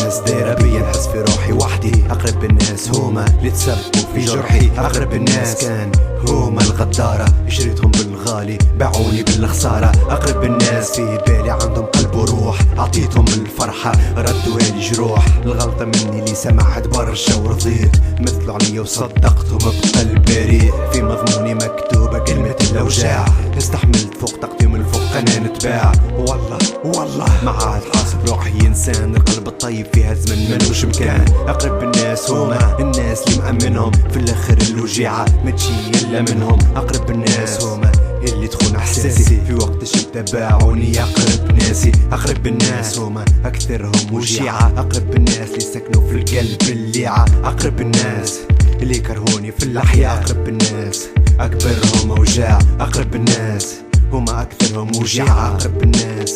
الناس دايرة بيا نحس في روحي وحدي. أقرب الناس هما اللي تسببوا في جرحي. أقرب الناس كان هما الغدارة، شريتهم بالغالي باعوني بالخسارة. أقرب الناس في بالي عندهم قلب وروح، عطيتهم الفرحة ردوا لي جروح. الغلطة مني اللي سمعت برشا ورضيت، مثلوا عليا وصدقتهم بقلب بريء. في مضموني مكتوبة كلمة الأوجاع، استحملت فوق طاقتي ومن فوق أنا نتباع. والله ما عاد حاسب روحي إنسان، القلب الطيب في هالزمن ملوش مكان. أقرب الناس هما الناس اللي مأمنهم، في الآخر الوجيعة ما تجي إلا منهم. أقرب الناس هما اللي تخون احساسي، في وقت الشدة باعوني أقرب ناسي. أقرب الناس هما أكثرهم وجيعة، أقرب الناس اللي سكنوا في القلب الليعة. أقرب الناس اللي كرهوني في الأحياء، أقرب الناس أكبرهم أوجاع. أقرب الناس هما أكثرهم وجيعة، أقرب الناس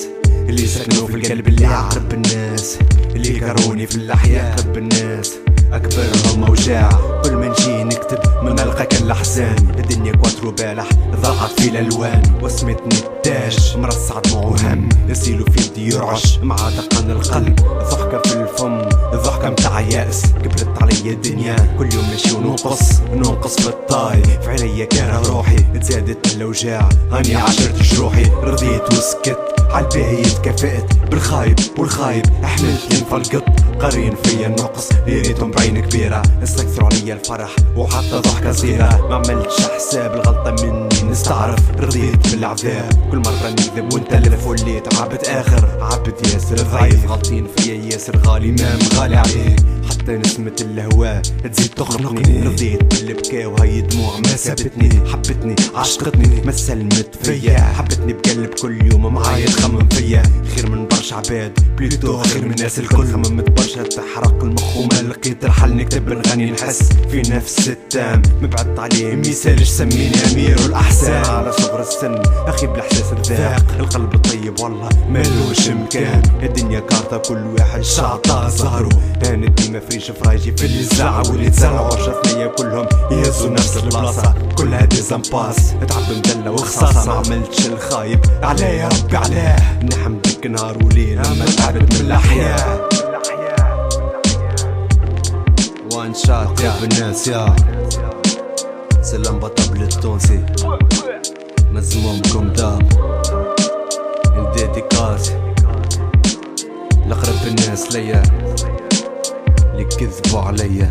اللي سكنوا في القلب الليعة. أقرب الناس اللي كرهوني في الأحياء، أقرب الناس أكبرهم أوجاع. كل ما نجي نكتب من نلقاك الأحزان، الدنيا كواترو بالح ضاعت في الألوان، وسمتني التاج مرصع دموع وهم، يسيلو في يدي يرعش مع دقن القلب. ضحكة في الفم ضحكة متاع يأس، كبرت علي الدنيا كل يوم ماشي وننقص في الطاي. في عليا كاره روحي تزادت الأوجاع، هاني عشرت جروحي رضيت وسكت. عالباهي تكافئت بالخايب والخايب حملت لنفلقط. قارين فيا النقص ريتهم بعين كبيرة، استكثروا عليا الفرح وحتى ضحكة صغيرة. ما عملتش حساب الغلطة مني نستعرف، رضيت بالعذاب كل مرة نكذب ونتلف. وليت عبد آخر عبد ياسر ضعيف، غلطين فيا ياسر غالي ما مغالي عليه. حتى نسمة الهواء تزيد تخنقني، رضيت باللي بكى وهي دموع ما سابتني. حبتني عشقتني ما سلمت فيا، حبتني بقلب كل يوم معايا تخمم فيا. خير من برشا عباد بليتو خير من الناس الكل، خممت برشا تحرق المخ وما لقيت الحل. نكتب نغني نحس في نفس التام، مبعدت عليه ميسالش سميني أمير الأحسان. على صغر السن أخي بالإحساس الذاق، القلب الطيب والله ملوش مكان. الدنيا كارطة كل واحد شعطة ظهره، أنا ديما فريش فرايجي في اللي زرعوا واللي تزرعوا. شفنايا كلهم يهزوا نفس البلاصة، كلها ديزامباس تعب مدلة وخصاصة. ما عملتش الخايب عليا ربي علاه، نحمدك نهار وليل أما تعبت من الأحياء. وان شات يا بالناس يا سلام بطبل التونسي، مزمومكم داب ديديكاس لأقرب الناس ليا اللي كذبوا عليا.